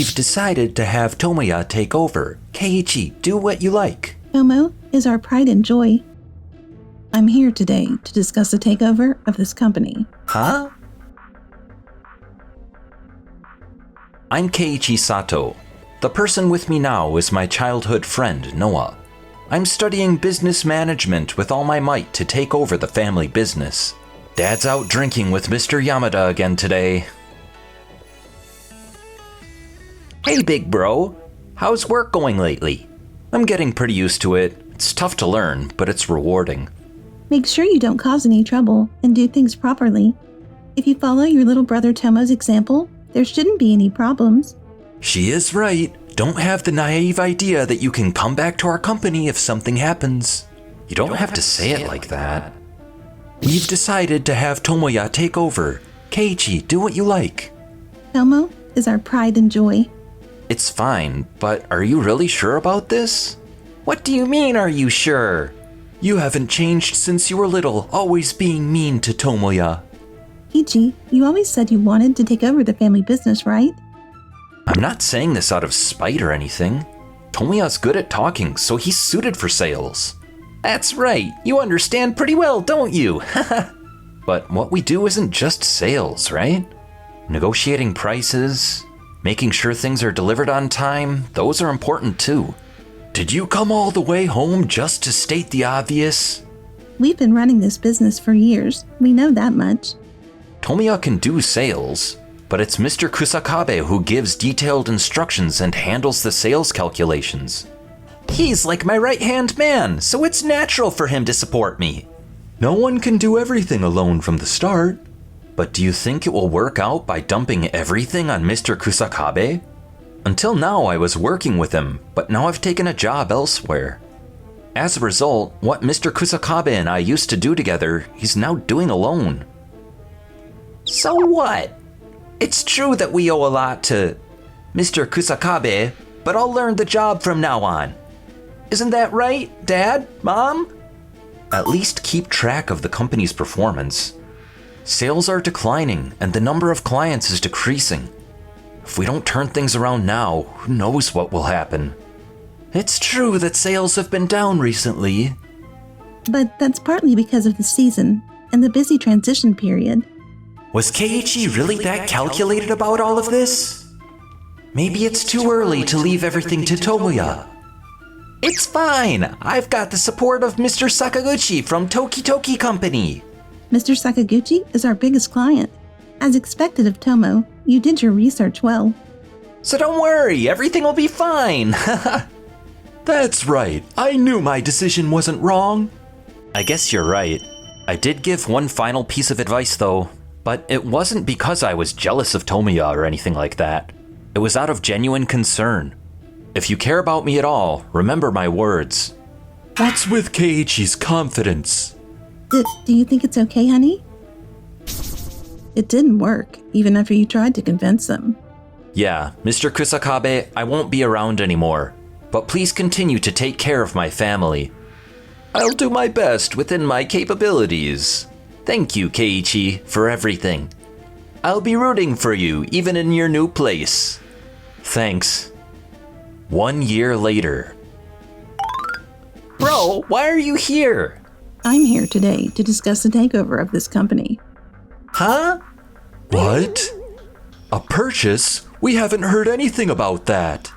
We've decided to have Tomoya take over. Keiichi, do what you like. Tomo is our pride and joy. I'm here today to discuss the takeover of this company. Huh? I'm Keiichi Sato. The person with me now is my childhood friend, Noah. I'm studying business management with all my might to take over the family business. Dad's out drinking with Mr. Yamada again today. Hey, big bro. How's work going lately? I'm getting pretty used to it. It's tough to learn, but it's rewarding. Make sure you don't cause any trouble and do things properly. If you follow your little brother Tomo's example, there shouldn't be any problems. She is right. Don't have the naive idea that you can come back to our company if something happens. You don't have to say it like that. We've decided to have Tomoya take over. Keiichi, do what you like. Tomo is our pride and joy. It's fine, but are you really sure about this? What do you mean, are you sure? You haven't changed since you were little, always being mean to Tomoya. Keiichi, you always said you wanted to take over the family business, right? I'm not saying this out of spite or anything. Tomoya's good at talking, so he's suited for sales. That's right, you understand pretty well, don't you? But what we do isn't just sales, right? Negotiating prices, making sure things are delivered on time, those are important too. Did you come all the way home just to state the obvious? We've been running this business for years. We know that much. Tomoya can do sales, but it's Mr. Kusakabe who gives detailed instructions and handles the sales calculations. He's like my right-hand man, so it's natural for him to support me. No one can do everything alone from the start. But do you think it will work out by dumping everything on Mr. Kusakabe? Until now I was working with him, but now I've taken a job elsewhere. As a result, what Mr. Kusakabe and I used to do together, he's now doing alone. So what? It's true that we owe a lot to Mr. Kusakabe, but I'll learn the job from now on. Isn't that right, Dad? Mom? At least keep track of the company's performance. Sales are declining, and the number of clients is decreasing. If we don't turn things around now, who knows what will happen? It's true that sales have been down recently. But that's partly because of the season and the busy transition period. Was Keiichi really that calculated about all of this? Maybe it's too early to leave everything to Tomoya. It's fine. I've got the support of Mr. Sakaguchi from Toki Toki Company. Mr. Sakaguchi is our biggest client. As expected of Tomo, you did your research well. So don't worry, everything will be fine. That's right. I knew my decision wasn't wrong. I guess you're right. I did give one final piece of advice though, but it wasn't because I was jealous of Tomoya or anything like that. It was out of genuine concern. If you care about me at all, remember my words. What's with Keiichi's confidence? Do you think it's okay, honey? It didn't work, even after you tried to convince them. Yeah, Mr. Kusakabe, I won't be around anymore, but please continue to take care of my family. I'll do my best within my capabilities. Thank you, Keiichi, for everything. I'll be rooting for you, even in your new place. Thanks. 1 year later. Bro, why are you here? I'm here today to discuss the takeover of this company. Huh? What? A purchase? We haven't heard anything about that.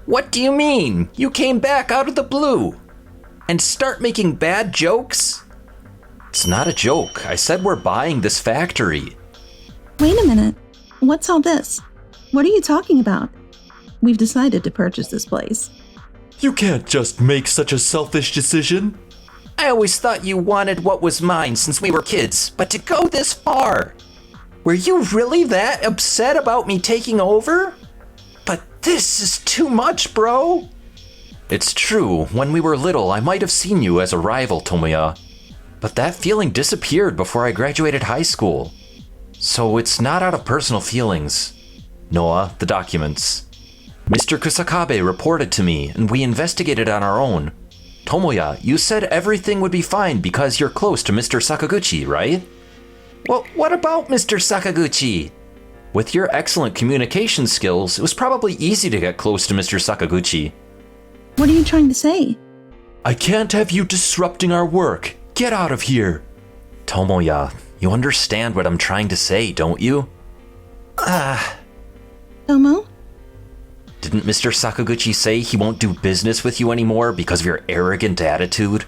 What do you mean? You came back out of the blue. And start making bad jokes? It's not a joke. I said we're buying this factory. Wait a minute. What's all this? What are you talking about? We've decided to purchase this place. You can't just make such a selfish decision. I always thought you wanted what was mine since we were kids, but to go this far. Were you really that upset about me taking over? But this is too much, bro. It's true, when we were little, I might have seen you as a rival, Tomoya. But that feeling disappeared before I graduated high school. So it's not out of personal feelings. Noah, the documents. Mr. Kusakabe reported to me, and we investigated on our own. Tomoya, you said everything would be fine because you're close to Mr. Sakaguchi, right? Well, what about Mr. Sakaguchi? With your excellent communication skills, it was probably easy to get close to Mr. Sakaguchi. What are you trying to say? I can't have you disrupting our work. Get out of here. Tomoya, you understand what I'm trying to say, don't you? Tomo? Didn't Mr. Sakaguchi say he won't do business with you anymore because of your arrogant attitude?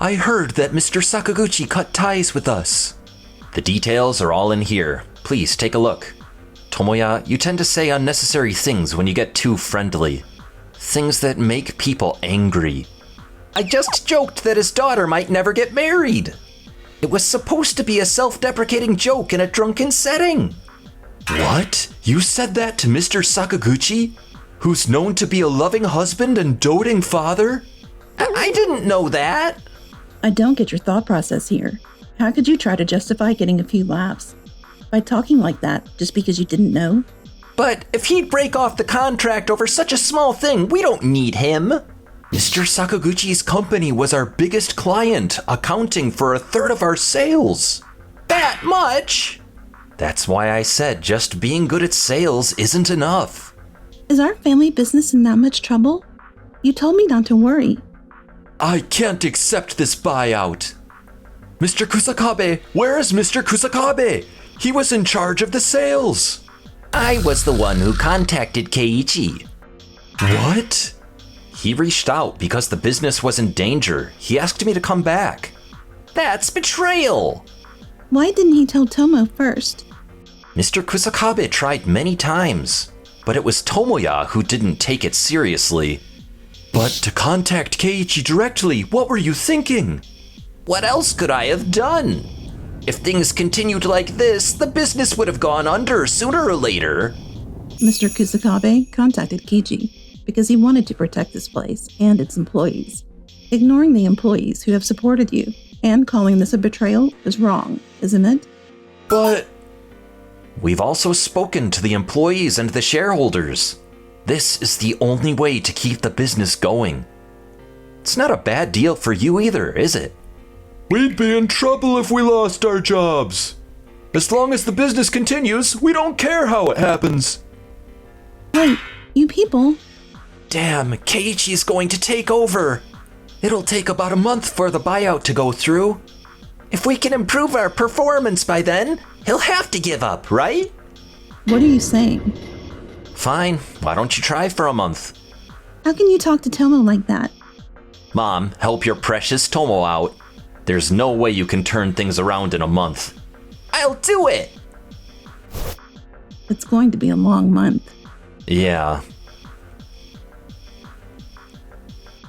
I heard that Mr. Sakaguchi cut ties with us. The details are all in here. Please take a look. Tomoya, you tend to say unnecessary things when you get too friendly. Things that make people angry. I just joked that his daughter might never get married. It was supposed to be a self-deprecating joke in a drunken setting. What? You said that to Mr. Sakaguchi? Who's known to be a loving husband and doting father? I didn't know that. I don't get your thought process here. How could you try to justify getting a few laughs? By talking like that, just because you didn't know? But if he'd break off the contract over such a small thing, we don't need him. Mr. Sakaguchi's company was our biggest client, accounting for 1/3 of our sales. That much? That's why I said just being good at sales isn't enough. Is our family business in that much trouble? You told me not to worry. I can't accept this buyout. Mr. Kusakabe, where is Mr. Kusakabe? He was in charge of the sales. I was the one who contacted Keiichi. What? He reached out because the business was in danger. He asked me to come back. That's betrayal. Why didn't he tell Tomo first? Mr. Kusakabe tried many times, but it was Tomoya who didn't take it seriously. But to contact Keiichi directly, what were you thinking? What else could I have done? If things continued like this, the business would have gone under sooner or later. Mr. Kusakabe contacted Keiichi because he wanted to protect this place and its employees. Ignoring the employees who have supported you and calling this a betrayal is wrong, isn't it? But we've also spoken to the employees and the shareholders. This is the only way to keep the business going. It's not a bad deal for you either, is it? We'd be in trouble if we lost our jobs. As long as the business continues, we don't care how it happens. Wait, you people. Damn, Keiichi's going to take over. It'll take about a month for the buyout to go through. If we can improve our performance by then, he'll have to give up, right? What are you saying? Fine, why don't you try for a month? How can you talk to Tomo like that? Mom, help your precious Tomo out. There's no way you can turn things around in a month. I'll do it! It's going to be a long month. Yeah.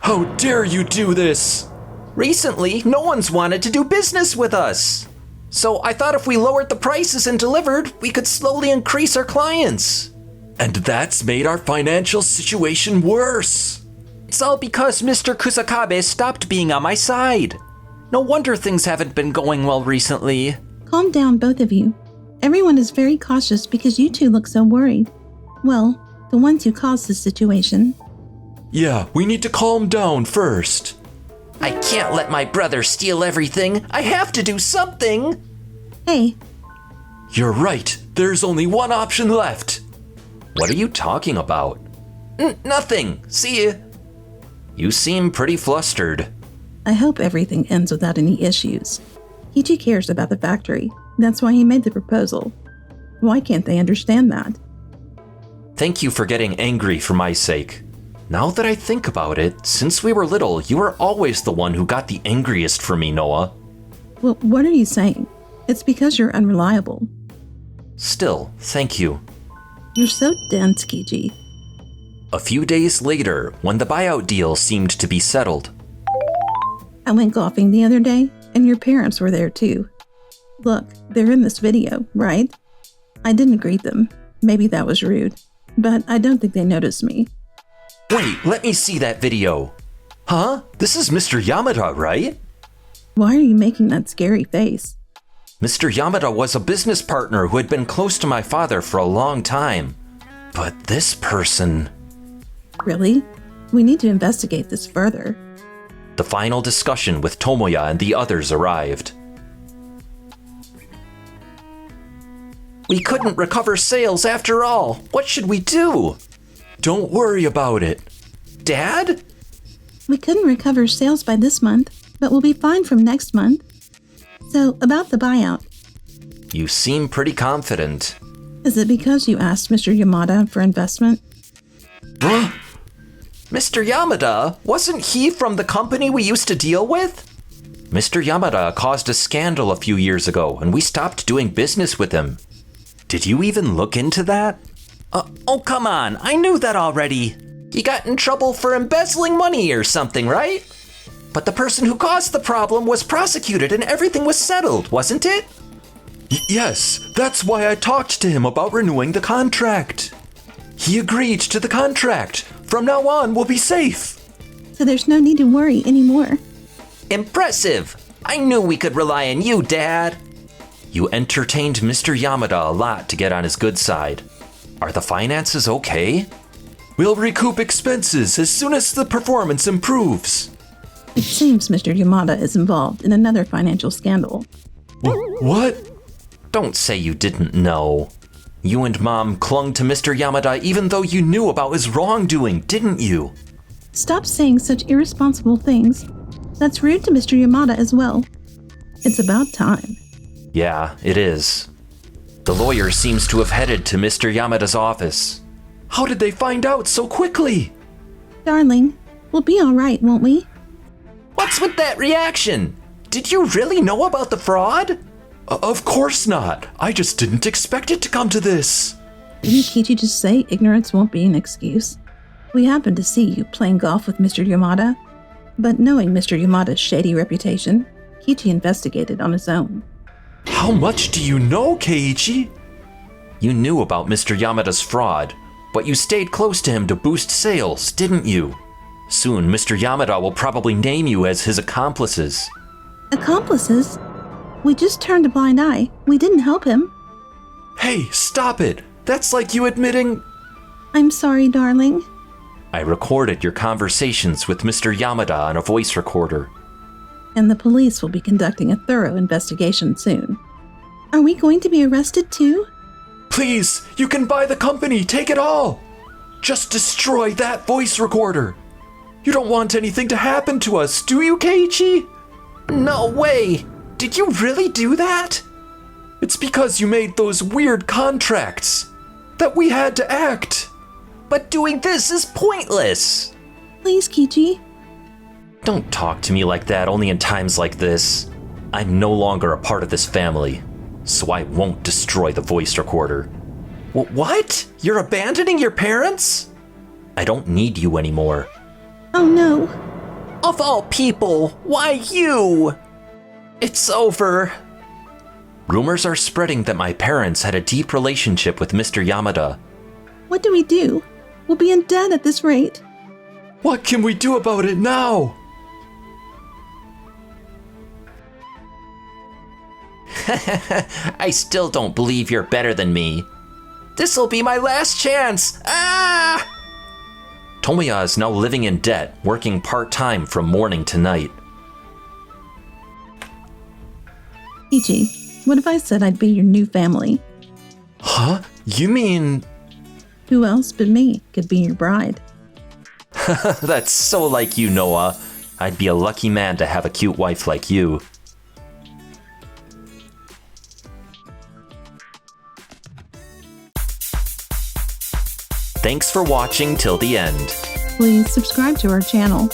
How dare you do this? Recently, no one's wanted to do business with us. So I thought if we lowered the prices and delivered, we could slowly increase our clients. And that's made our financial situation worse. It's all because Mr. Kusakabe stopped being on my side. No wonder things haven't been going well recently. Calm down, both of you. Everyone is very cautious because you two look so worried. Well, the ones who caused this situation. Yeah, we need to calm down first. I can't let my brother steal everything. I have to do something. Hey. You're right. There's only one option left. What are you talking about? Nothing. See ya. You seem pretty flustered. I hope everything ends without any issues. Keiichi cares about the factory. That's why he made the proposal. Why can't they understand that? Thank you for getting angry for my sake. Now that I think about it, since we were little, you were always the one who got the angriest for me, Noah. Well, what are you saying? It's because you're unreliable. Still, thank you. You're so dense, Keiichi. A few days later, when the buyout deal seemed to be settled. I went golfing the other day, and your parents were there too. Look, they're in this video, right? I didn't greet them. Maybe that was rude, but I don't think they noticed me. Wait, let me see that video. Huh? This is Mr. Yamada, right? Why are you making that scary face? Mr. Yamada was a business partner who had been close to my father for a long time. But this person... Really? We need to investigate this further. The final discussion with Tomoya and the others arrived. We couldn't recover sales after all. What should we do? Don't worry about it. Dad? We couldn't recover sales by this month, but we'll be fine from next month. So, about the buyout. You seem pretty confident. Is it because you asked Mr. Yamada for investment? Huh? Mr. Yamada? Wasn't he from the company we used to deal with? Mr. Yamada caused a scandal a few years ago, and we stopped doing business with him. Did you even look into that? Oh, come on. I knew that already. He got in trouble for embezzling money or something, right? But the person who caused the problem was prosecuted and everything was settled, wasn't it? Yes, that's why I talked to him about renewing the contract. He agreed to the contract. From now on, we'll be safe. So there's no need to worry anymore. Impressive! I knew we could rely on you, Dad. You entertained Mr. Yamada a lot to get on his good side. Are the finances okay? We'll recoup expenses as soon as the performance improves. It seems Mr. Yamada is involved in another financial scandal. What? Don't say you didn't know. You and Mom clung to Mr. Yamada even though you knew about his wrongdoing, didn't you? Stop saying such irresponsible things. That's rude to Mr. Yamada as well. It's about time. Yeah, it is. The lawyer seems to have headed to Mr. Yamada's office. How did they find out so quickly? Darling, we'll be all right, won't we? What's with that reaction? Did you really know about the fraud? Of course not. I just didn't expect it to come to this. Didn't Kichi just say ignorance won't be an excuse? We happened to see you playing golf with Mr. Yamada, but knowing Mr. Yamada's shady reputation, Kichi investigated on his own. How much do you know, Keiichi? You knew about Mr. Yamada's fraud, but you stayed close to him to boost sales, didn't you? Soon, Mr. Yamada will probably name you as his accomplices. Accomplices? We just turned a blind eye. We didn't help him. Hey, stop it! That's like you admitting... I'm sorry, darling. I recorded your conversations with Mr. Yamada on a voice recorder. And the police will be conducting a thorough investigation soon. Are we going to be arrested too? Please, you can buy the company, take it all! Just destroy that voice recorder! You don't want anything to happen to us, do you, Keiichi? No way! Did you really do that? It's because you made those weird contracts that we had to act. But doing this is pointless. Please, Kichi. Don't talk to me like that only in times like this. I'm no longer a part of this family, so I won't destroy the voice recorder. What? You're abandoning your parents? I don't need you anymore. Oh no. Of all people, why you? It's over. Rumors are spreading that my parents had a deep relationship with Mr. Yamada. What do we do? We'll be in debt at this rate. What can we do about it now? I still don't believe you're better than me. This'll be my last chance. Ah! Tomoya is now living in debt, working part-time from morning to night. Kichi, what if I said I'd be your new family? Huh? You mean... Who else but me could be your bride? That's so like you, Noah. I'd be a lucky man to have a cute wife like you. Thanks for watching till the end. Please subscribe to our channel.